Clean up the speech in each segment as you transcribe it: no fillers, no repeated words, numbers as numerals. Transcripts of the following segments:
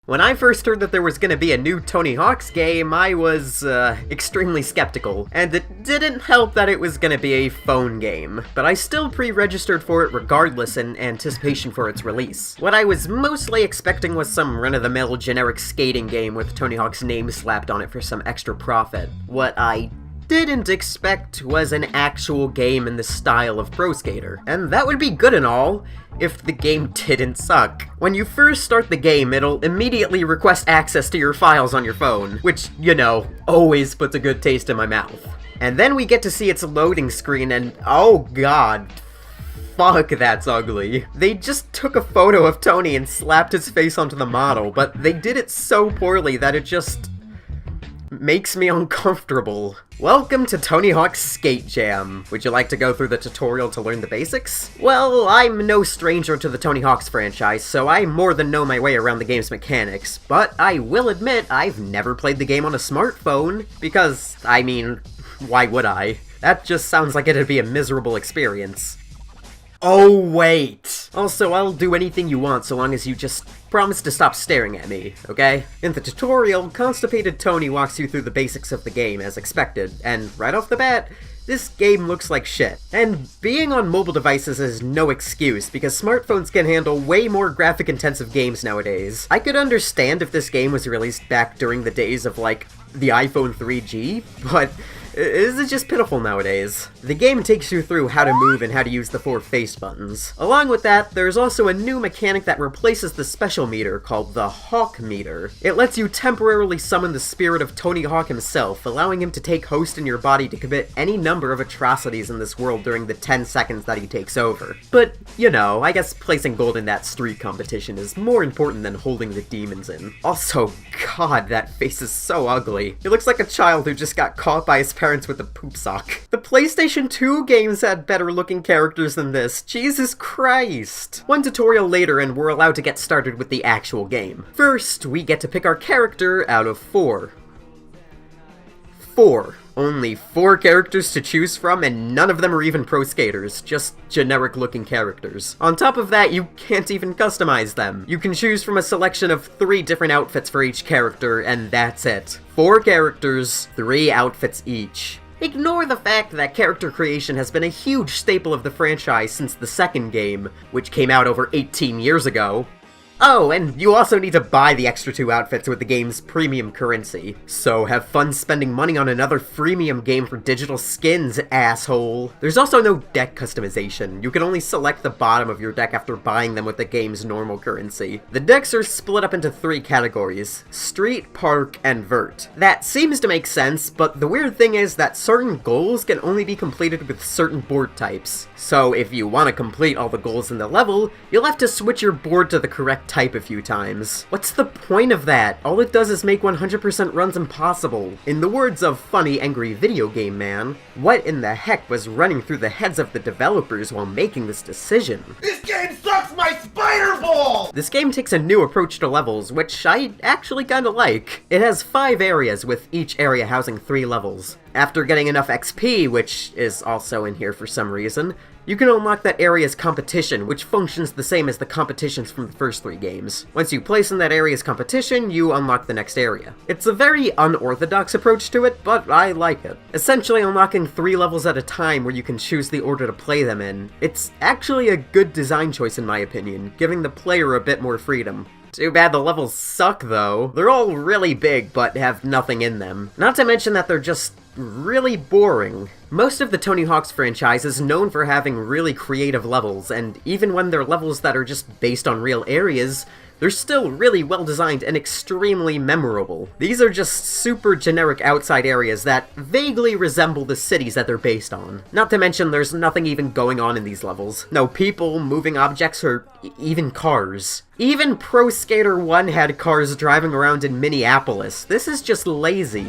When I first heard that there was gonna be a new Tony Hawk's game, I was, extremely skeptical. And it didn't help that it was gonna be a phone game. But I still pre-registered for it regardless in anticipation for its release. What I was mostly expecting was some run-of-the-mill generic skating game with Tony Hawk's name slapped on it for some extra profit. What I didn't expect was an actual game in the style of Pro Skater. And that would be good and all, if the game didn't suck. When you first start the game, it'll immediately request access to your files on your phone, which, you know, always puts a good taste in my mouth. And then we get to see its loading screen and, oh god, fuck, that's ugly. They just took a photo of Tony and slapped his face onto the model, but they did it so poorly that it just makes me uncomfortable. Welcome to Tony Hawk's Skate Jam. Would you like to go through the tutorial to learn the basics? Well, I'm no stranger to the Tony Hawk's franchise, so I more than know my way around the game's mechanics, but I will admit I've never played the game on a smartphone, because, I mean, why would I? That just sounds like it'd be a miserable experience. Oh, wait! Also, I'll do anything you want so long as you just promise to stop staring at me, okay? In the tutorial, Constipated Tony walks you through the basics of the game as expected, and right off the bat, this game looks like shit. And being on mobile devices is no excuse, because smartphones can handle way more graphic-intensive games nowadays. I could understand if this game was released back during the days of, like, the iPhone 3G, but this is just pitiful nowadays. The game takes you through how to move and how to use the 4 face buttons. Along with that, there's also a new mechanic that replaces the special meter called the Hawk meter. It lets you temporarily summon the spirit of Tony Hawk himself, allowing him to take host in your body to commit any number of atrocities in this world during the 10 seconds that he takes over. But, you know, I guess placing gold in that street competition is more important than holding the demons in. Also, god, that face is so ugly. He looks like a child who just got caught by his parents with a poop sock. The PlayStation 2 games had better looking characters than this. Jesus Christ. One tutorial later and we're allowed to get started with the actual game. First, we get to pick our character out of 4. Only 4 characters to choose from, and none of them are even pro skaters, just generic looking characters. On top of that, you can't even customize them. You can choose from a selection of 3 different outfits for each character, and that's it. 4 characters, 3 outfits each. Ignore the fact that character creation has been a huge staple of the franchise since the second game, which came out over 18 years ago. Oh, and you also need to buy the extra 2 outfits with the game's premium currency. So have fun spending money on another freemium game for digital skins, asshole. There's also no deck customization. You can only select the bottom of your deck after buying them with the game's normal currency. The decks are split up into 3 categories: Street, Park, and Vert. That seems to make sense, but the weird thing is that certain goals can only be completed with certain board types. So if you want to complete all the goals in the level, you'll have to switch your board to the correct type a few times. What's the point of that? All it does is make 100% runs impossible. In the words of Funny Angry Video Game Man, what in the heck was running through the heads of the developers while making this decision? This game sucks my spider ball! This game takes a new approach to levels, which I actually kinda like. It has 5 areas, with each area housing 3 levels. After getting enough XP, which is also in here for some reason, you can unlock that area's competition, which functions the same as the competitions from the first 3 games. Once you place in that area's competition, you unlock the next area. It's a very unorthodox approach to it, but I like it. Essentially unlocking 3 levels at a time where you can choose the order to play them in. It's actually a good design choice in my opinion, giving the player a bit more freedom. Too bad the levels suck though. They're all really big, but have nothing in them. Not to mention that they're just really boring. Most of the Tony Hawk's franchise is known for having really creative levels, and even when they're levels that are just based on real areas, they're still really well designed and extremely memorable. These are just super generic outside areas that vaguely resemble the cities that they're based on. Not to mention there's nothing even going on in these levels. No people, moving objects, or even cars. Even Pro Skater 1 had cars driving around in Minneapolis. This is just lazy.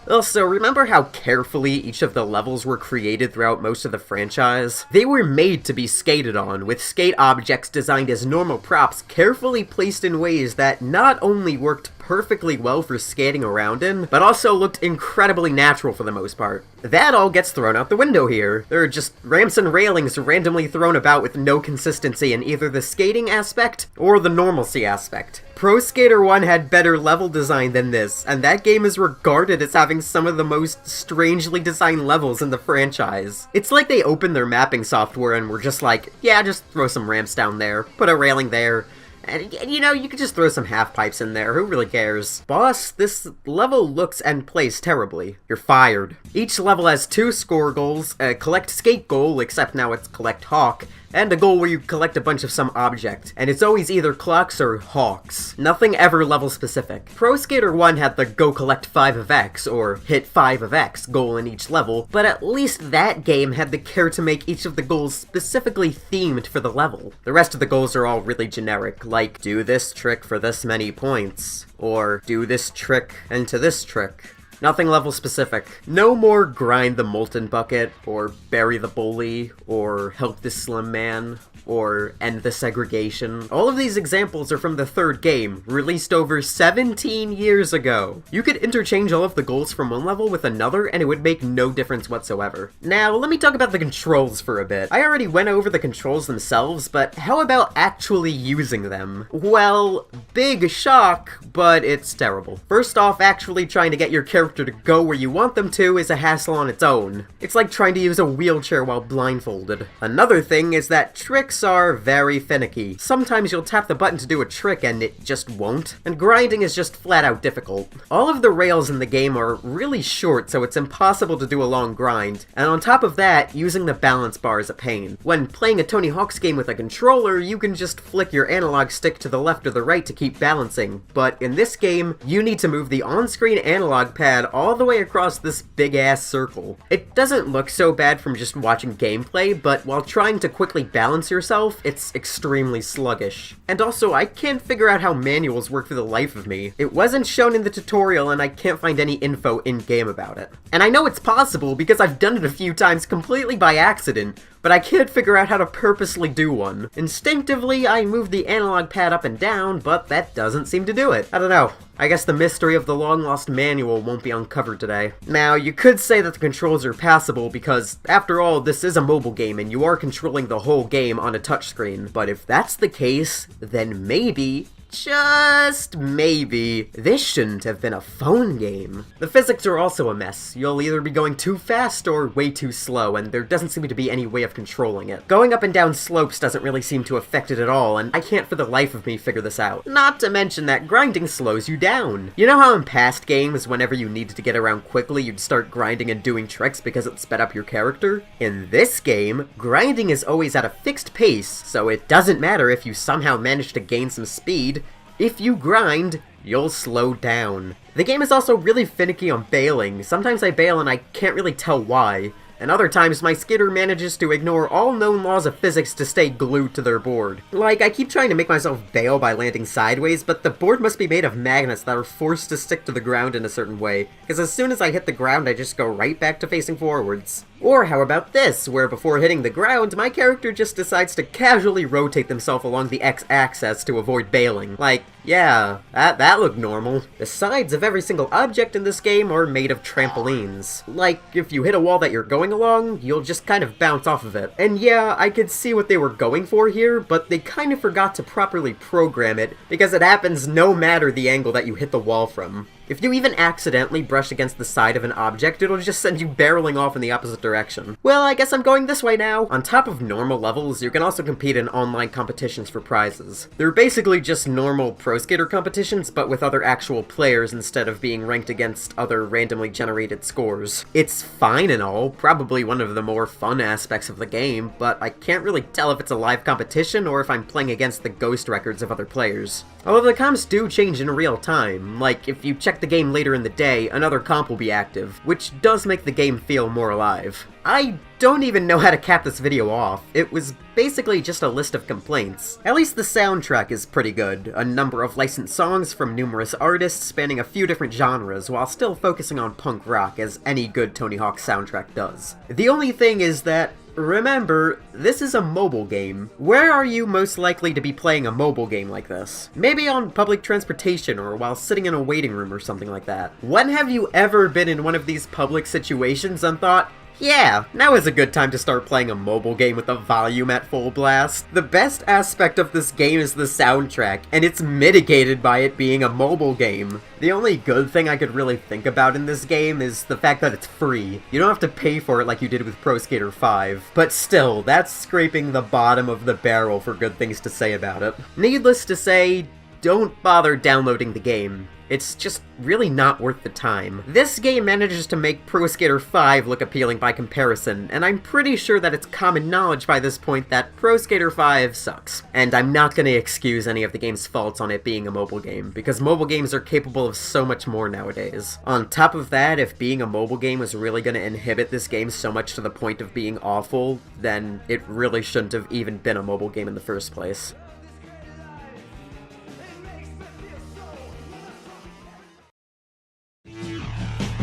Also, remember how carefully each of the levels were created throughout most of the franchise? They were made to be skated on, with skate objects designed as normal props carefully placed in ways that not only worked perfectly well for skating around in, but also looked incredibly natural for the most part. That all gets thrown out the window here. There are just ramps and railings randomly thrown about with no consistency in either the skating aspect or the normalcy aspect. Pro Skater 1 had better level design than this, and that game is regarded as having some of the most strangely designed levels in the franchise. It's like they opened their mapping software and were just like, yeah, just throw some ramps down there, put a railing there, and you know, you could just throw some half pipes in there, who really cares? Boss, this level looks and plays terribly. You're fired. Each level has 2 score goals, a collect skate goal, except now it's collect hawk, and a goal where you collect a bunch of some object, and it's always either clocks or hawks. Nothing ever level specific. Pro Skater 1 had the go collect 5 of X, or hit 5 of X goal in each level, but at least that game had the care to make each of the goals specifically themed for the level. The rest of the goals are all really generic, like do this trick for this many points, or do this trick into this trick. Nothing level specific. No more grind the molten bucket, or bury the bully, or help the slim man, or end the segregation. All of these examples are from the third game, released over 17 years ago. You could interchange all of the goals from one level with another and it would make no difference whatsoever. Now, let me talk about the controls for a bit. I already went over the controls themselves, but how about actually using them? Well, big shock, but it's terrible. First off, actually trying to get your character to go where you want them to is a hassle on its own. It's like trying to use a wheelchair while blindfolded. Another thing is that tricks are very finicky. Sometimes you'll tap the button to do a trick and it just won't, and grinding is just flat out difficult. All of the rails in the game are really short, so it's impossible to do a long grind, and on top of that, using the balance bar is a pain. When playing a Tony Hawk's game with a controller, you can just flick your analog stick to the left or the right to keep balancing, but in this game, you need to move the on-screen analog pad all the way across this big-ass circle. It doesn't look so bad from just watching gameplay, but while trying to quickly balance yourself, it's extremely sluggish. And also, I can't figure out how manuals work for the life of me. It wasn't shown in the tutorial, and I can't find any info in-game about it. And I know it's possible because I've done it a few times completely by accident, but I can't figure out how to purposely do one. Instinctively, I move the analog pad up and down, but that doesn't seem to do it. I don't know. I guess the mystery of the long-lost manual won't be uncovered today. Now, you could say that the controls are passable because, after all, this is a mobile game and you are controlling the whole game on a touchscreen. But if that's the case, then maybe, just maybe, this shouldn't have been a phone game. The physics are also a mess. You'll either be going too fast or way too slow, and there doesn't seem to be any way of controlling it. Going up and down slopes doesn't really seem to affect it at all, and I can't for the life of me figure this out. Not to mention that grinding slows you down. You know how in past games, whenever you needed to get around quickly, you'd start grinding and doing tricks because it sped up your character? In this game, grinding is always at a fixed pace, so it doesn't matter if you somehow manage to gain some speed. If you grind, you'll slow down. The game is also really finicky on bailing. Sometimes I bail and I can't really tell why. And other times my skater manages to ignore all known laws of physics to stay glued to their board. Like, I keep trying to make myself bail by landing sideways, but the board must be made of magnets that are forced to stick to the ground in a certain way, because as soon as I hit the ground I just go right back to facing forwards. Or how about this, where before hitting the ground, my character just decides to casually rotate themselves along the X-axis to avoid bailing. Like, yeah, that looked normal. The sides of every single object in this game are made of trampolines. Like, if you hit a wall that you're going along, you'll just kind of bounce off of it. And yeah, I could see what they were going for here, but they kind of forgot to properly program it, because it happens no matter the angle that you hit the wall from. If you even accidentally brush against the side of an object, it'll just send you barreling off in the opposite direction. Well, I guess I'm going this way now. On top of normal levels, you can also compete in online competitions for prizes. They're basically just normal Pro Skater competitions, but with other actual players instead of being ranked against other randomly generated scores. It's fine and all, probably one of the more fun aspects of the game, but I can't really tell if it's a live competition or if I'm playing against the ghost records of other players. Although the comps do change in real time, like if you check the game later in the day, another comp will be active, which does make the game feel more alive. I don't even know how to cap this video off. It was basically just a list of complaints. At least the soundtrack is pretty good. A number of licensed songs from numerous artists spanning a few different genres while still focusing on punk rock as any good Tony Hawk soundtrack does. The only thing is that Remember, this is a mobile game. Where are you most likely to be playing a mobile game like this? Maybe on public transportation or while sitting in a waiting room or something like that. When have you ever been in one of these public situations and thought, yeah, now is a good time to start playing a mobile game with the volume at full blast? The best aspect of this game is the soundtrack, and it's mitigated by it being a mobile game. The only good thing I could really think about in this game is the fact that it's free. You don't have to pay for it like you did with Pro Skater 5. But still, that's scraping the bottom of the barrel for good things to say about it. Needless to say, don't bother downloading the game. It's just really not worth the time. This game manages to make Pro Skater 5 look appealing by comparison, and I'm pretty sure that it's common knowledge by this point that Pro Skater 5 sucks. And I'm not gonna excuse any of the game's faults on it being a mobile game, because mobile games are capable of so much more nowadays. On top of that, if being a mobile game was really gonna inhibit this game so much to the point of being awful, then it really shouldn't have even been a mobile game in the first place.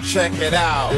Check it out.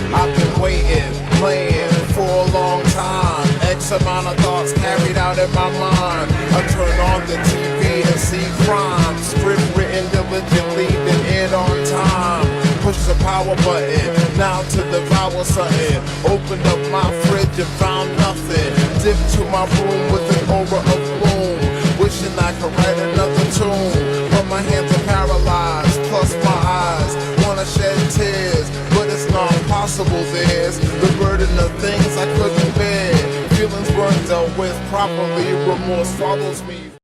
I've been waiting, playing for a long time. X amount of thoughts carried out in my mind. I turn on the TV and see crime. Script written diligently, then end on time. Push the power button, now to devour something. Opened up my fridge and found nothing. Dipped to my room with an aura of gloom. Wishing I could write another tune. But my hands are paralyzed, plus my eyes wanna shed tears, but it's not possible. There's the burden of things I couldn't bear. Feelings weren't dealt with properly, remorse follows me.